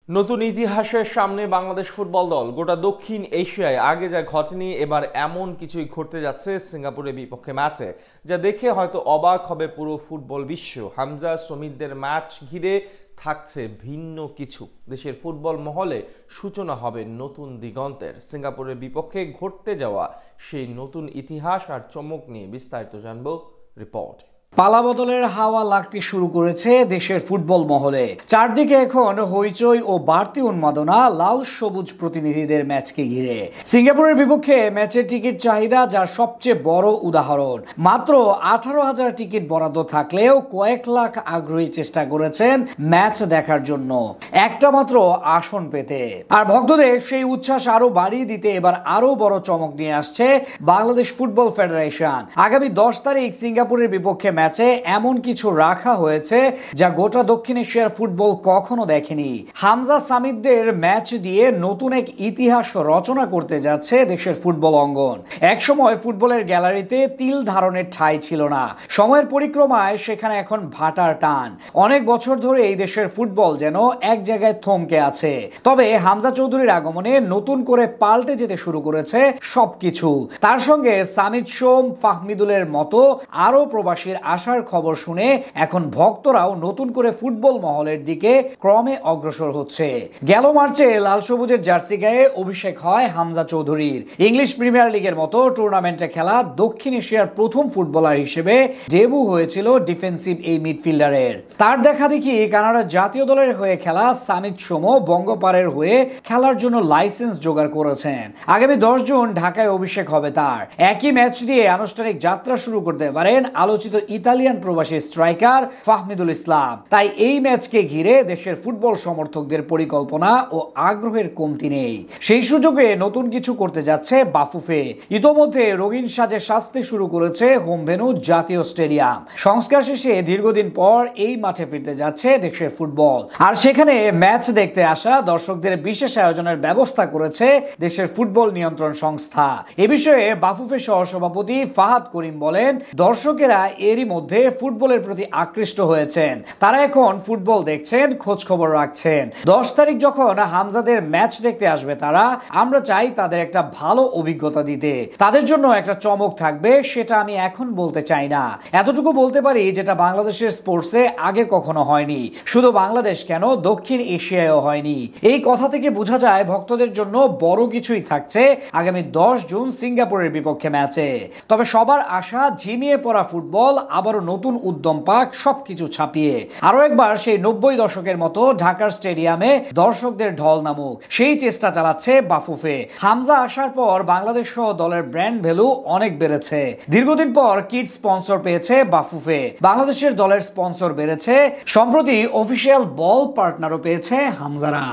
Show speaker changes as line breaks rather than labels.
নতুন ইতিহাসের সামনে বাংলাদেশ ফুটবল দল গোটা দক্ষিণ এশিয়ায় আগে যা ঘটেনি এবার এমন কিছুই ঘটতে যাচ্ছে সিঙ্গাপুরের বিপক্ষে ম্যাচে, যা দেখে হয়তো অবাক হবে পুরো ফুটবল বিশ্ব। হামজা সমিতদের ম্যাচ ঘিরে থাকছে ভিন্ন কিছু। দেশের ফুটবল মহলে সূচনা হবে নতুন দিগন্তের। সিঙ্গাপুরের বিপক্ষে ঘটতে যাওয়া সেই নতুন ইতিহাস আর চমক নিয়ে বিস্তারিত জানবো রিপোর্ট।
পালাবদলের হাওয়া লাগতে শুরু করেছে দেশের ফুটবল মহলে। চারদিকে এখন হইচই ও বাড়তি উন্মাদনা লাল সবুজ প্রতিনিধিদের ম্যাচকে ঘিরে। সিঙ্গাপুরের বিপক্ষে ম্যাচের টিকিট চাহিদা যার সবচেয়ে বড় উদাহরণ। মাত্র 18,000 টিকিট বরাদ্দ থাকলেও কয়েক লাখ আগ্রহী চেষ্টা করেছেন ম্যাচ দেখার জন্য একটা মাত্র আসন পেতে। আর ভক্তদের সেই উচ্ছ্বাস আরো বাড়িয়ে দিতে এবার আরো বড় চমক নিয়ে আসছে বাংলাদেশ ফুটবল ফেডারেশন। আগামী 10 তারিখ সিঙ্গাপুরের বিপক্ষে ম্যাচে এমন কিছু রাখা হয়েছে যা গোটা দক্ষিণ এশিয়ার ফুটবল কখনো দেখেনি। হামজা সামিতদের ম্যাচ দিয়ে নতুন এক ইতিহাস রচনা করতে যাচ্ছে দেশের ফুটবল অঙ্গন। একসময় ফুটবলের গ্যালারিতে তিল ধারণের ঠাঁই ছিল না, সময়ের পরিক্রমায় সেখানে এখন ভাটার টান। অনেক বছর ধরে এই দেশের ফুটবল যেন এক জায়গায় থমকে আছে। তবে হামজা চৌধুরীর আগমনে নতুন করে পাল্টে যেতে শুরু করেছে সবকিছু। তার সঙ্গে সামিত সোম, ফাহমিদুলের মতো আরো প্রবাসীর আসার খবর শুনে এখন ভক্তরাও নতুন করে ফুটবল মহলের দিকে ক্রমে অগ্রসর হচ্ছে। গেল মার্চে লাল সবুজের জার্সি গায়ে অভিষেক হয় হামজা চৌধুরীর। ইংলিশ প্রিমিয়ার লিগের মতো টুর্নামেন্টে খেলা দক্ষিণ এশিয়ার প্রথম ফুটবলার হিসেবে ডেবু হয়েছিল ডিফেন্সিভ এই মিডফিল্ডারের। তার দেখা দেখি কানাডা জাতীয় দলের হয়ে খেলা সামিত সোম বঙ্গপারের হয়ে খেলার জন্য লাইসেন্স জোগাড় করেছেন। আগামী 10 জুন ঢাকায় অভিষেক হবে তার। একই ম্যাচ দিয়ে আনুষ্ঠানিক যাত্রা শুরু করতে পারেন আলোচিত ইতালিয়ান প্রবাসী স্ট্রাইকার ফাহমিদুল ইসলাম। তাই এই ম্যাচকে ঘিরে দেশের ফুটবল সমর্থকদের পরিকল্পনা ও আগ্রহের কমতি নেই। সেই সুযোগে নতুন কিছু করতে যাচ্ছে বাফুফে। ইতোমধ্যে রঙিন সাজে সাজতে শুরু করেছে হোম ভেন্যু জাতীয় স্টেডিয়াম। সংস্কার শেষে দীর্ঘদিন পর এই মাঠে ফিরতে যাচ্ছে দেশের ফুটবল। আর সেখানে ম্যাচ দেখতে আসা দর্শকদের বিশেষ আয়োজনের ব্যবস্থা করেছে দেশের ফুটবল নিয়ন্ত্রণ সংস্থা। এ বিষয়ে বাফুফে সহসভাপতি ফাহাদ করিম বলেন, দর্শকেরা এরই মধ্যে ফুটবলের প্রতি আকৃষ্ট হয়েছেন। তারা এখন ফুটবল দেখছেন, খোঁজ খবর রাখছেন। 10 তারিখ যখন হামজাদের ম্যাচ দেখতে আসবে তারা, আমরা চাই তাদের একটা ভালো অভিজ্ঞতা দিতে। তাদের জন্য একটা চমক থাকবে, সেটা আমি এখন বলতে চাই না। এতটুকু বলতে পারি যেটা বাংলাদেশের স্পোর্টসে আগে কখনো হয়নি। শুধু বাংলাদেশ কেন, দক্ষিণ এশিয়ায়ও হয়নি। এই কথা থেকে বোঝা যায় ভক্তদের জন্য বড় কিছুই থাকছে আগামী 10 জুন সিঙ্গাপুরের বিপক্ষে ম্যাচে। তবে সবার আশা ঝিমিয়ে পড়া ফুটবল আবারও নতুন উদ্যম পাক, সবকিছু ছাপিয়ে আরো একবার সেই 90 দশকের মতো ঢাকার স্টেডিয়ামে দর্শকদের ঢল নামুক, সেই চেষ্টা চালাচ্ছে বাফুফে। হামজা আসার পর বাংলাদেশ সহ দলের ব্র্যান্ড ভ্যালু অনেক বেড়েছে। দীর্ঘদিন পর কিট স্পন্সর পেয়েছে বাফুফে। বাংলাদেশের দলের স্পন্সর বেড়েছে। সম্প্রতি অফিসিয়াল বল পার্টনারও পেয়েছে হামজারা।